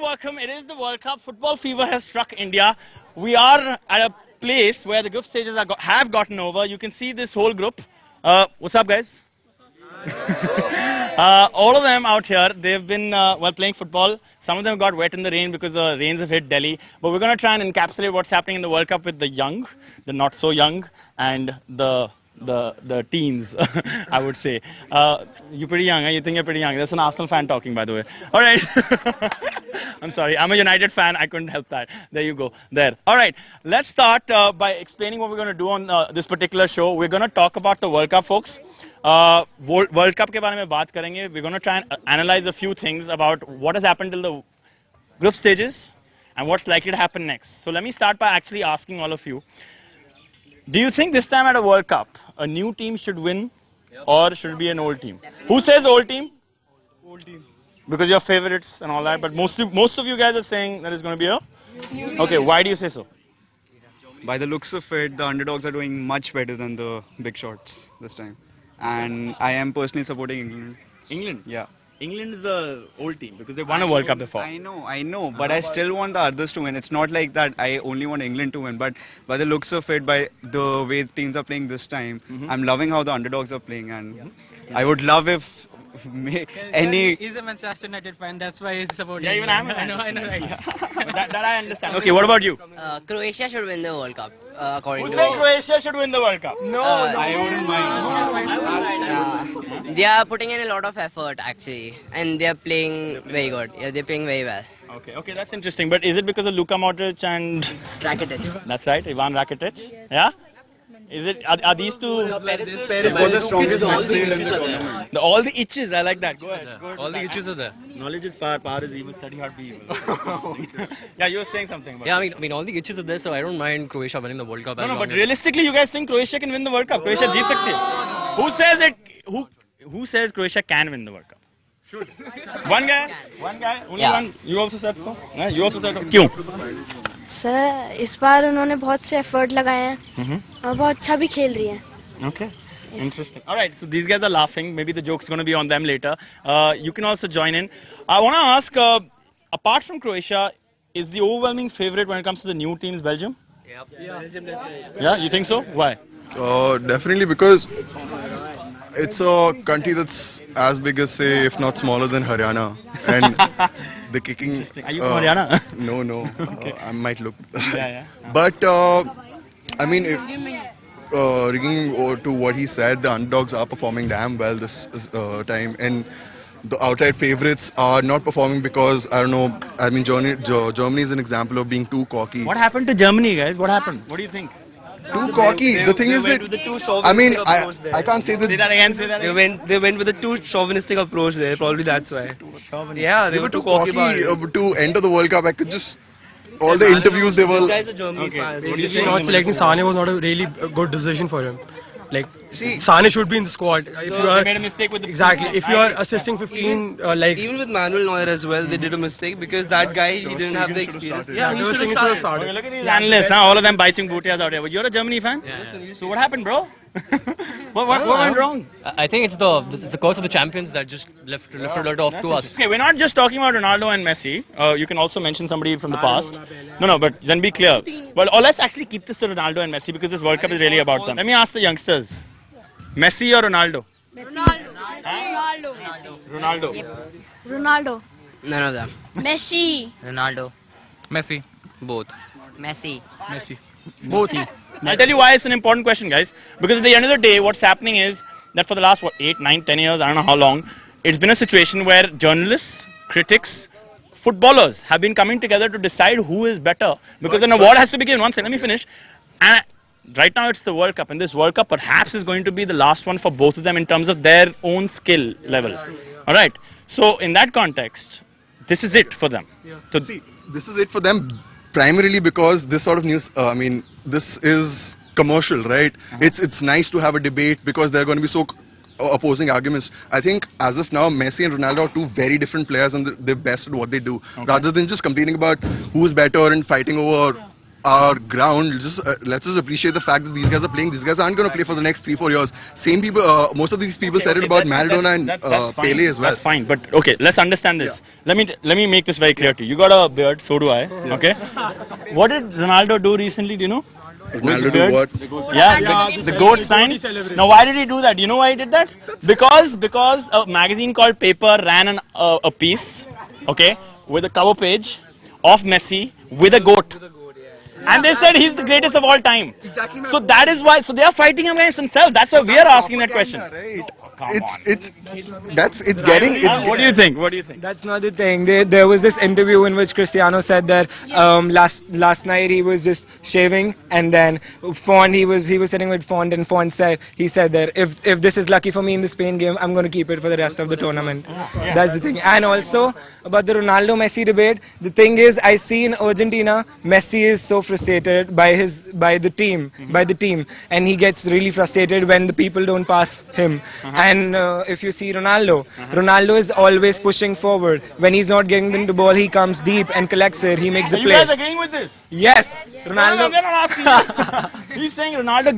welcome. It is the World Cup. Football fever has struck India. We are at a place where the group stages have gotten over. You can see this whole group. What's up, guys? All of them out here, they've been playing football. Some of them got wet in the rain because the rains have hit Delhi. But we're going to try and encapsulate what's happening in the World Cup with the young, the not so young, and the teens, I would say. You're pretty young, huh? You think you're pretty young. That's an Arsenal fan talking, by the way. All right. I'm sorry. I'm a United fan. I couldn't help that. There you go. There. All right. Let's start by explaining what we're going to do on this particular show. We're going to talk about the World Cup, folks. World Cup ke baare mein baat karenge. We're going to try and analyze a few things about what has happened till the group stages and what's likely to happen next. So let me start by actually asking all of you. Do you think this time at a World Cup, a new team should win or should it be an old team? Who says old team? Old team. Because you're favorites and all that, but most of you guys are saying that it's going to be a... Okay, why do you say so? By the looks of it, the underdogs are doing much better than the big shots this time. And I am personally supporting England. England? Yeah. England is the old team because they won a World Cup before. I know, but I still want the others to win. It's not like that I only want England to win, but by the looks of it, by the way teams are playing this time, I'm loving how the underdogs are playing, and I would love if any... He's a Manchester United fan, that's why he's supporting. Yeah, even I'm a fan. I know. that I understand. Okay, what about you? Croatia should win the World Cup, according Who to says me. Croatia should win the World Cup? No, I wouldn't mind. They are putting in a lot of effort, actually, and they are playing very good. Yeah, they're playing very well. Okay, that's interesting. But is it because of Luka Modric and... Rakitic. That's right, Ivan Rakitic. Yeah? Is it? Are these two? the strongest midfield in the tournament. All the itches, I like that. Go ahead. All the itches are there. Knowledge is power, power is evil, study hard, be evil. Yeah, you were saying something about Yeah, I mean all the itches are there, so I don't mind Croatia winning the World Cup. No, but realistically, you guys think Croatia can win the World Cup? Croatia jeet sakti hai. Who says it? Who says Croatia can win the World Cup? Should. One guy, only one. You also said so. Yeah, you also said so. Kyun? Sir इस बार उन्होंने बहुत से effort लगाए हैं और बहुत अच्छा भी खेल रही हैं. Okay. Interesting. All right, so these guys are laughing. Maybe the joke's going to be on them later. You can also join in. I want to ask, apart from Croatia, is the overwhelming favorite when it comes to the new teams Belgium? Yeah, you think so? Why? Definitely because it's a country that's as big as, say, if not smaller than Haryana. And the kicking... Are you from Haryana? No. Okay. I might look... Yeah. But, I mean, rigging to what he said, the underdogs are performing damn well this time. And the outright favourites are not performing because, I don't know, I mean, Germany is an example of being too cocky. What happened to Germany, guys? What happened? What do you think? Too cocky. The thing is that, I mean, I can't say that. Say that again. They went with a too chauvinistic approach there. Probably that's why. Yeah, they were too cocky to enter the World Cup. I could just all the interviews they were. You guys are Germany fans. Not selecting Sane was not a really good decision for him. Like, Sane should be in the squad. If you are, they made a mistake with the if you are assisting 15, even with Manuel Neuer as well, they did a mistake because that guy he didn't have the experience. Yeah, he should have started. Okay, look at these analysts, all of them biting bootias out here. But you're a Germany fan? Yeah. So what happened, bro? what went wrong? I think it's the curse of the champions that just lifted it off to us. Okay, we're not just talking about Ronaldo and Messi. You can also mention somebody from the past. No, but then be clear. Well, let's actually keep this to Ronaldo and Messi because this World Cup is really about them. Let me ask the youngsters. Messi or Ronaldo? Ronaldo. None of them. Messi. Ronaldo. Messi. Both. Messi. Both. I'll tell you why it's an important question, guys. Because at the end of the day, what's happening is that for the last, 8, 9, 10 years, I don't know how long, it's been a situation where journalists, critics, footballers have been coming together to decide who is better. Because an award has to be given. One second, let me finish. And right now it's the World Cup, and this World Cup perhaps is going to be the last one for both of them in terms of their own skill level. Alright, so in that context, this is it for them. So see, this is it for them primarily because this sort of news, I mean, this is commercial, right? It's nice to have a debate because there are going to be so opposing arguments. I think as of now, Messi and Ronaldo are two very different players and they're best at what they do. Rather than just competing about who's better and fighting over our ground, let's just appreciate the fact that these guys are playing. These guys aren't going to play for the next 3-4 years. Same people, most of these people said it about Maradona and Pele as well. That's fine, but okay, let's understand this. Let me make this very clear to you. You got a beard, so do I. Okay. What did Ronaldo do recently? Do you know? Ronaldo do what? Yeah, the goat sign. Now, why did he do that? You know why he did that? Because a magazine called Paper ran a piece, okay, with a cover page of Messi with a goat. And they said he's the greatest of all time. Exactly. So that is why. So they are fighting against themselves. That's why we are asking that question. Right. What do you think? What do you think? That's not the thing. There was this interview in which Cristiano said that last night he was just shaving, and then Font he was sitting with Font, and Font said that if this is lucky for me in the Spain game, I'm going to keep it for the rest of the tournament. Yeah. That's the thing. And also about the Ronaldo Messi debate, the thing is, I see in Argentina Messi is so frustrated by the team, and he gets really frustrated when the people don't pass him. And if you see Ronaldo is always pushing forward. When he's not getting the ball, he comes deep and collects it. He makes the play. You guys agreeing with this? Yes. Ronaldo. No, not asking you. He's saying Ronaldo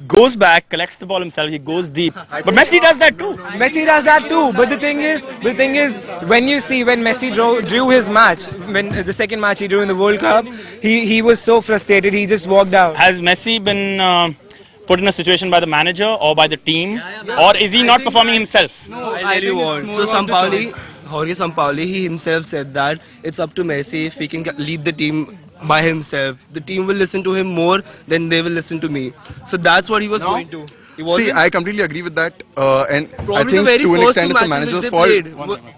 goes back, collects the ball himself. He goes deep. But Messi does that too. Messi does that too. But the thing is, when Messi drew his match, when the second match he drew in the World Cup, he was so frustrated. He just walked out. Has Messi been put in a situation by the manager or by the team, or is he not performing himself? No, I tell you what. So Jorge Sampaoli, he himself said that it's up to Messi if he can lead the team by himself. The team will listen to him more than they will listen to me. So that's what he was going to. See, I completely agree with that, and I think to an extent it's the manager's fault.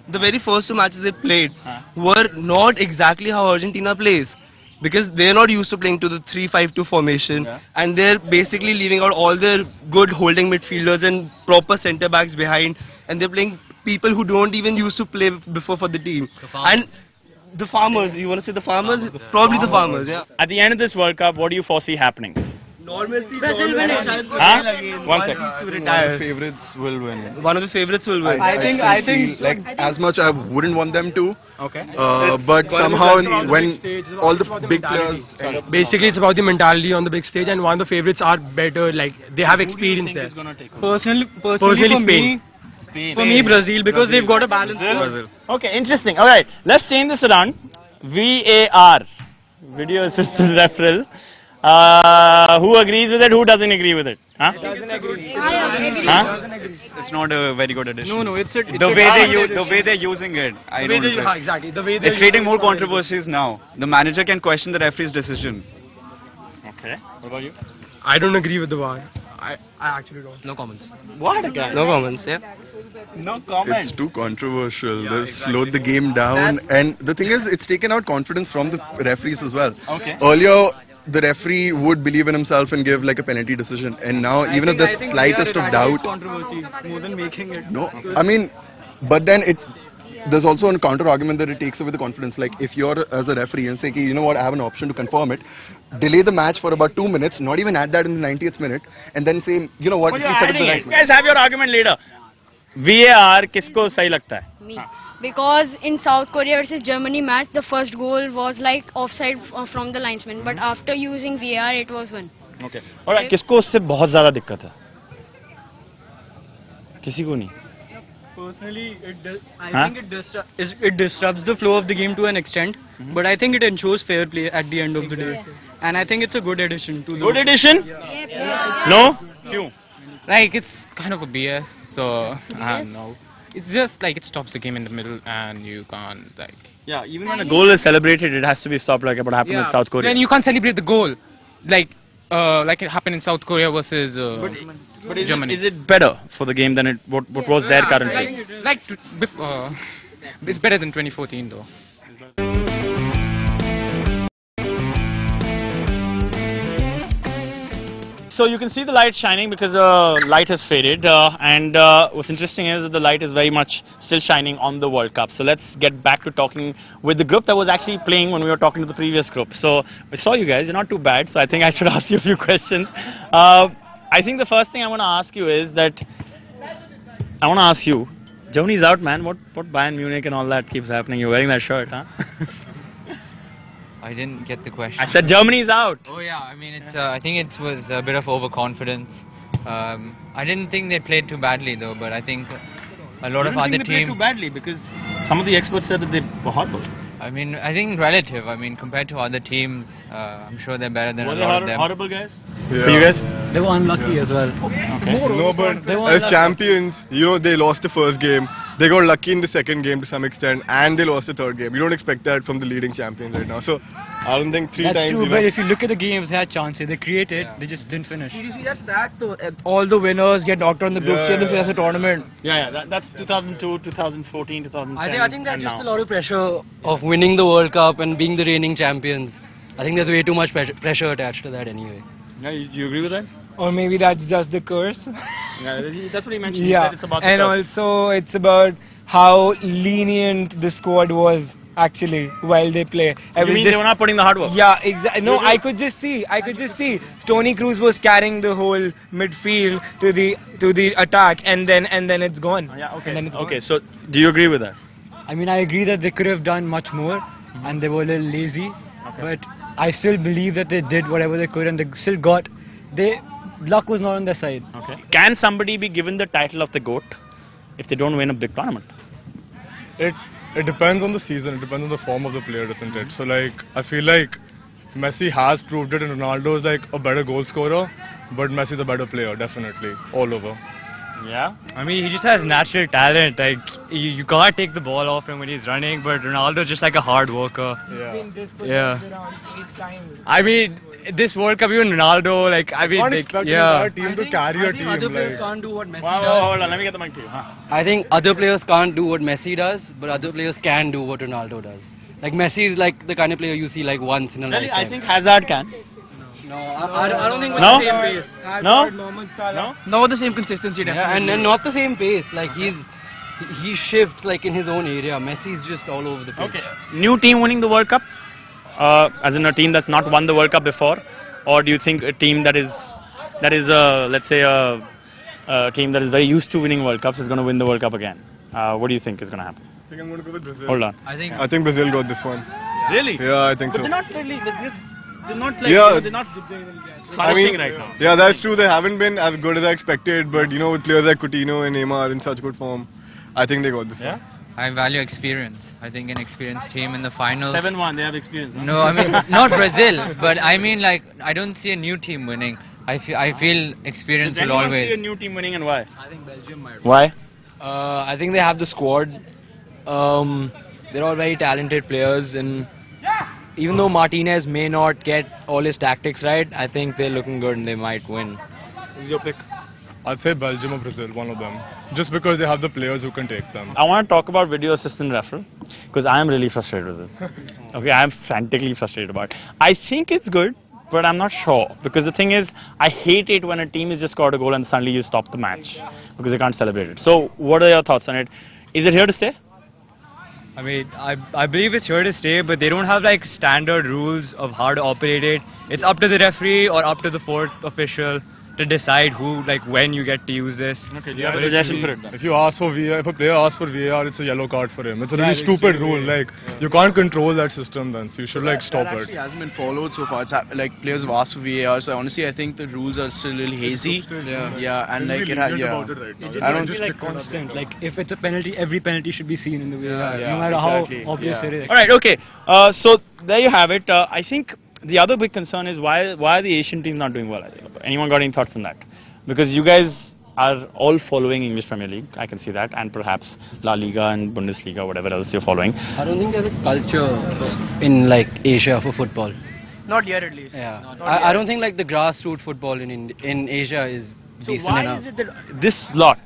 The very first 2 matches they played were not exactly how Argentina plays. Because they're not used to playing to the 3-5-2 formation, and they're basically leaving out all their good holding midfielders and proper centre backs behind, and they're playing people who don't even used to play before for the team. And the farmers, you want to say the farmers? Probably the farmers, yeah. At the end of this World Cup, what do you foresee happening? Normalcy. Brazil will win. One second. One of the favorites will win. One of the favorites will win. I think like as much I wouldn't want them to. Okay. But somehow when all the big players. Basically, it's about the mentality on the big stage, and one of the favorites are better. Like they have experience there. Personally, Spain. For me, Brazil, because they've got a balance. Brazil. Okay, interesting. All right, let's change this around. VAR, video assistant referral. Who agrees with it? Who doesn't agree with it? Huh? Doesn't agree. It's not a very good addition. No, it's the way they're using it. Exactly. It's creating more controversies now. The manager can question the referee's decision. Okay. What about you? I don't agree with the VAR. I actually don't. No comments. What again? No comments, yeah. No comments. It's too controversial. They've slowed the game down, and the thing is, it's taken out confidence from the referees as well. Okay. Earlier, the referee would believe in himself and give like a penalty decision, and now even if there's slightest of doubt, controversy more than making it. No, I mean, but then there's also a counter argument that it takes away the confidence. Like if you're as a referee and say, you know what, I have an option to confirm it, delay the match for about 2 minutes, not even add that in the 90th minute, and then say, you know what, well, he said it the right way. Guys, have your argument later. VAR kisko sahi lagta hai? Me. Because in South Korea versus Germany match, the first goal was like offside from the linesman, but after using VAR, it was one. Okay. Alright, किसको उससे बहुत ज़्यादा दिक्कत है? किसी को नहीं. Personally, I think it disrupts the flow of the game to an extent, but I think it ensures fair play at the end of the day, and I think it's a good addition to the. Good addition? Yeah. No? Kyun? Like it's kind of a BS, so no. It's just like it stops the game in the middle, and you can't like. Yeah, even when a goal is celebrated, it has to be stopped, like what happened with South Korea. Then you can't celebrate the goal, like it happened in South Korea versus Germany. Is it better for the game than what was there currently? It's better than 2014 though. So you can see the light shining because the light has faded, and what's interesting is that the light is very much still shining on the World Cup. So let's get back to talking with the group that was actually playing when we were talking to the previous group. So I saw you guys, you're not too bad, so I think I should ask you a few questions. I think the first thing I want to ask you is that, Germany's out, man. What Bayern Munich and all that keeps happening? You're wearing that shirt, huh? I didn't get the question. I said Germany's out. Oh yeah, I mean it's. I think it was a bit of overconfidence. I didn't think they played too badly though, but I think a lot of other they played teams. too badly because some of the experts said that they were horrible. I mean, I think relative. I mean, compared to other teams, I'm sure they're better than Were a they lot of them. horrible guys? Yeah. For you guys? They were unlucky as well. Okay. No, but as champions, you know, they lost the first game. They got lucky in the second game to some extent, and they lost the third game. You don't expect that from the leading champions right now. So, I don't think three That's times. true, but if you look at the games, they had chances. They created, they just didn't finish. Did you see that stat? So, all the winners get knocked out in the group stage of the tournament. Yeah, that's 2002, 2014, 2010. I think that's just a lot of pressure of winning the World Cup and being the reigning champions. I think there's way too much pressure attached to that anyway. Yeah, you agree with that? Or maybe that's just the curse. Yeah, that's what he mentioned. Yeah, He said it's about the and curse. also it's about how lenient the squad was actually while they play. You mean they were not putting the hard work? Yeah, exactly. No, I could just see. Tony Cruz was carrying the whole midfield to the attack, and then it's gone. Yeah, okay. And then it's Okay, gone. so do you agree with that? I mean, I agree that they could have done much more, and they were a little lazy. But I still believe that they did whatever they could, and they still got. Luck was not on their side. Okay. Can somebody be given the title of the GOAT if they don't win a big tournament? It depends on the season. It depends on the form of the player, isn't it? So like, I feel like Messi has proved it, and Ronaldo is like a better goal scorer, but Messi's a better player, definitely, all over. Yeah. I mean, he just has natural talent. Like you can't take the ball off him when he's running, but Ronaldo's just like a hard worker. Yeah. I mean, this World Cup, even Ronaldo, like I mean, Team to carry a team. Other players Like, can't do what Messi Wow, does. hold on, let me get the mic to you. I think other players can't do what Messi does, but other players can do what Ronaldo does. Like Messi is like the kind of player you see like once in a Really, lifetime. I think Hazard can. No, I don't think with No? the same pace. No? No? Not the same consistency, definitely. Yeah, and not the same pace. Like he shifts like in his own area. Messi's just all over the place. Okay. New team winning the World Cup? As in a team that's not won the World Cup before? Or do you think a team that is let's say a team that is very used to winning World Cups is going to win the World Cup again? What do you think is going to happen? I think I'm going to go with Brazil. Hold on. I think Brazil got this one. Really? Yeah, I think But so. they're not really, they're not like, Yeah. they're not I mean, right now. yeah, that's true. They haven't been as good as I expected, but you know, with players like Coutinho and Neymar in such good form, I think they got this one. I value experience. I think an experienced team in the finals. 7-1, they have experience. Huh? No, I mean not Brazil, but I mean like I don't see a new team winning. I feel experience Does will anyone always. see a new team winning and why? I think Belgium might. Why? I think they have the squad. They're all very talented players, and even though Martinez may not get all his tactics right, I think they're looking good and they might win. Who's your pick? I'd say Belgium or Brazil, one of them. Just because they have the players who can take them. I want to talk about video assistant referee because I am really frustrated with it. Okay, I am frantically frustrated about it. I think it's good, but I'm not sure because the thing is, I hate it when a team has just scored a goal and suddenly you stop the match because they can't celebrate it. So, what are your thoughts on it? Is it here to stay? I mean, I believe it's here to stay, but they don't have like standard rules of how to operate it. It's up to the referee or up to the fourth official to decide who, like, when you get to use this. Okay, do you have a suggestion for it then? If you ask for VAR, if a player asks for VAR, it's a yellow card for him. It's a really stupid rule. Like, you can't control that system then, so you should like stop That it. actually hasn't been followed so far. It's like players have asked for VAR, so honestly I think the rules are still a little hazy. Yeah, and like I don't feel like constant. Like if it's a penalty, every penalty should be seen in the VAR, no matter how obvious it is. All right, okay. So there you have it. I think the other big concern is why are the Asian teams not doing well? Anyone got any thoughts on that? Because you guys are all following English Premier League, I can see that, and perhaps La Liga and Bundesliga, whatever else you're following. I don't think there's a culture in like Asia for football. Not yet, at least. Yeah, I don't think like the grassroots football in Asia is decent why enough. is it that this lot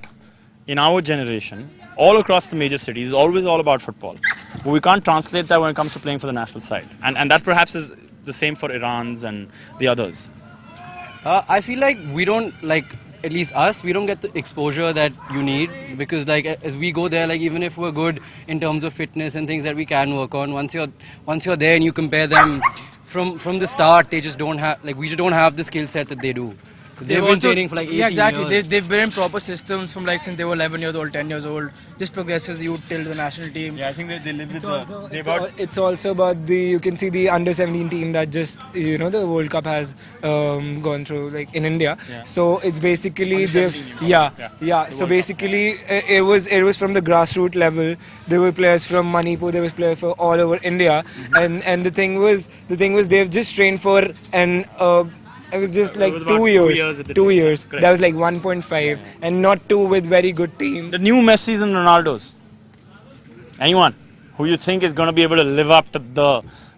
in our generation, all across the major cities, is always all about football? But we can't translate that when it comes to playing for the national side, and that perhaps is the same for Iran's and the others. I feel like we don't, like, at least us, we don't get the exposure that you need, because like as we go there, like even if we're good in terms of fitness and things that we can work on, once you're there and you compare them from the start, they just don't have, like, we just don't have the skill set that they do. They've been training for like 18 exactly. years. They've been in proper systems from like since they were 11 years old, 10 years old. Just progresses you till the national team. Yeah, I think they live with It's also about the, you can see the under 17 team that just, you know, the World Cup has gone through, like in India. Yeah. So it's basically Under 17 you mean? So basically it was from the grassroots level. There were players from Manipur, there was players from all over India, and the thing was they've just trained for an it was just like it was 2 about years. 2 years. Correct. That was like 1.5, and not 2 with very good teams. The new Messis and Ronaldos. Anyone who you think is going to be able to live up to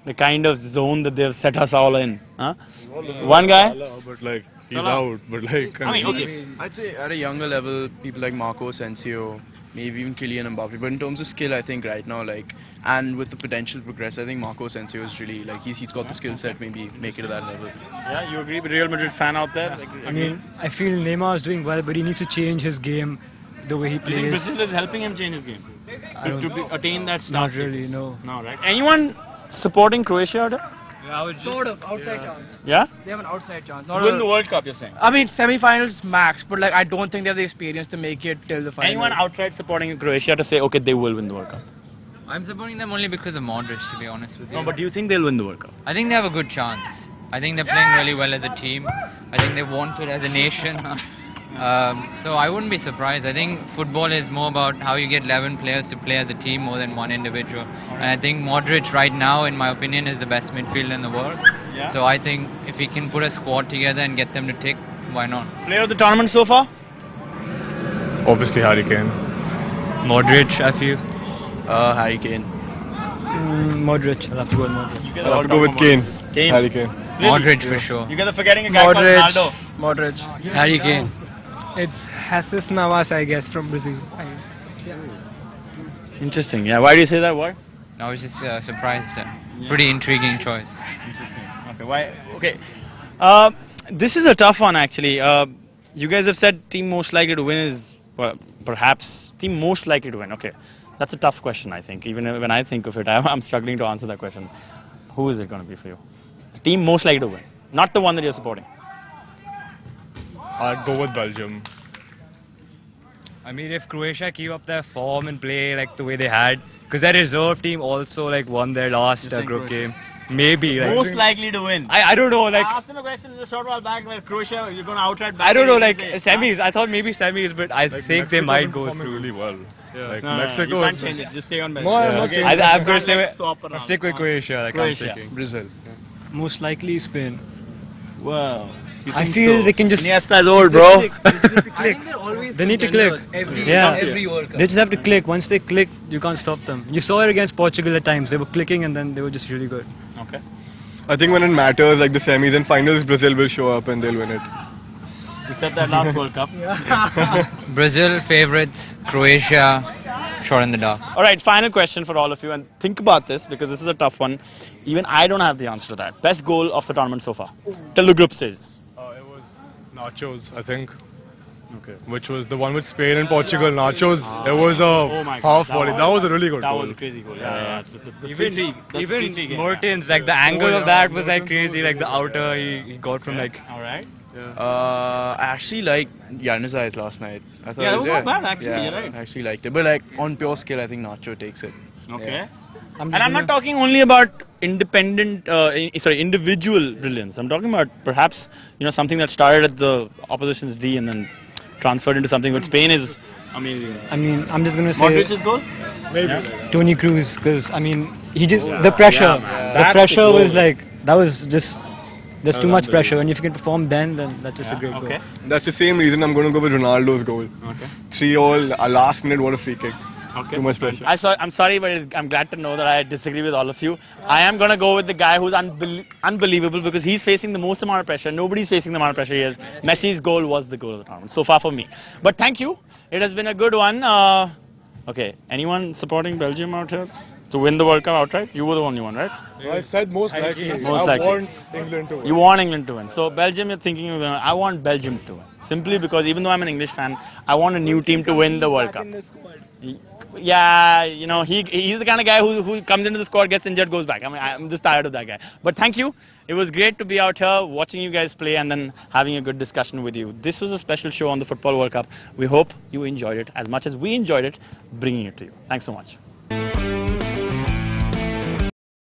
the kind of zone that they've set us all in? Huh? One guy? But like, he's out. But like, I mean, okay. I'd say at a younger level, people like Marco Asensio, maybe even Kylian Mbappe. But in terms of skill, I think right now, like, and with the potential progress, I think Marco Asensio is really like he's got the skill set, maybe make it to that level. Yeah, you agree with Real Madrid fan out there? Like, I mean, I feel Neymar is doing well, but he needs to change his game, the way he you think plays. Brazil is helping him change his game to attain that star Not really, status? no. No, right? Anyone supporting Croatia out there? Sort of outside chance. Yeah? They have an outside chance. To win the World Cup, you're saying? I mean, semi-finals max, but like I don't think they have the experience to make it till the final. Anyone outright supporting Croatia to say, okay, they will win the World Cup? I'm supporting them only because of Modric, to be honest with you. No, but do you think they'll win the World Cup? I think they have a good chance. I think they're playing really well as a team. I think they want it as a nation. So I wouldn't be surprised. I think football is more about how you get 11 players to play as a team more than one individual. And I think Modric right now, in my opinion, is the best midfielder in the world. Yeah. So I think if he can put a squad together and get them to tick, why not? Player of the tournament so far? obviously Harry Kane. Modric, I feel. Harry Kane. Modric. I'll have to go with Modric. I'll have to go with Kane. Harry Kane. Really? Modric for sure. You guys are forgetting a guy called Ronaldo. Modric. Harry Kane. It's Jesus Navas, I guess, from Brazil. Interesting. Yeah. Why do you say that word? I was just surprised. Pretty intriguing choice. Interesting. Okay. Why? Okay. This is a tough one actually. You guys have said team most likely to win is perhaps team most likely to win. Okay. That's a tough question, I think. Even when I think of it, I'm struggling to answer that question. Who is it going to be for you? Team most likely to win, not the one that you're supporting. I'd go with Belgium. I mean, if Croatia keep up their form and play like the way they had, because their reserve team also like won their last group game. Maybe. Like, Most likely to win. I don't know. Like I asked him a question a short while back. Like Croatia, you're going to outright. I don't know. Like semis. I thought maybe semis, but I think Mexico they might go through really well. Yeah. Like no, Mexico. You can't change it. Just stay on Belgium. I'm going to stick with Croatia. Like Croatia. I'm sticking. Brazil. Most likely Spain. Wow. I feel they can just. Iniesta is old, bro. They need to click. Every World Cup. They just have to click. Once they click, you can't stop them. You saw it against Portugal at times. They were clicking and then they were just really good. Okay. I think when it matters, like the semis and finals, Brazil will show up and they'll win it. Except that last World Cup. Brazil favorites, Croatia, shot in the dark. All right, final question for all of you, and think about this because this is a tough one. Even I don't have the answer to that. Best goal of the tournament so far, till the group stages. It was Nacho's, I think. Okay. Which was the one with Spain and Portugal. Nacho's. It was a half volley. That was a really good that goal. was a crazy goal. Yeah. Even Mertens, like the angle of that was like crazy. Like the outer he got from like. All right. I actually liked Yannis' eyes last night. I thought Yeah, it was not bad actually. Yeah, You're right. I actually liked it, but like on pure skill, I think Nacho takes it. Okay. Yeah. And I'm not talking only about individual brilliance. I'm talking about perhaps something that started at the opposition's D and then transferred into something with Spain is amazing. I mean, I'm just gonna say Modric's goal? Maybe. Tony Cruz, because I mean, he just the pressure. The pressure was like that was just. There's too much pressure, and if you can perform then that's just a great goal. That's the same reason I'm going to go with Ronaldo's goal. Okay. 3-all, last minute, what a free kick. Okay. Too much pressure. I'm sorry, but I'm glad to know that I disagree with all of you. I am going to go with the guy who's unbelievable because he's facing the most amount of pressure. Nobody's facing the amount of pressure he has. Messi's goal was the goal of the tournament, so far for me. But thank you. It has been a good one. Okay, anyone supporting Belgium out here? To win the World Cup outright? You were the only one, right? I said most likely. Most likely. I want England to win. You want England to win. So Belgium, you're thinking, I want Belgium to win. Simply because even though I'm an English fan, I want a new team to win the World Cup. Yeah, you know, he's the kind of guy who comes into the squad, gets injured, goes back. I mean, I'm just tired of that guy. But thank you. It was great to be out here watching you guys play and then having a good discussion with you. This was a special show on the Football World Cup. We hope you enjoyed it as much as we enjoyed it bringing it to you. Thanks so much.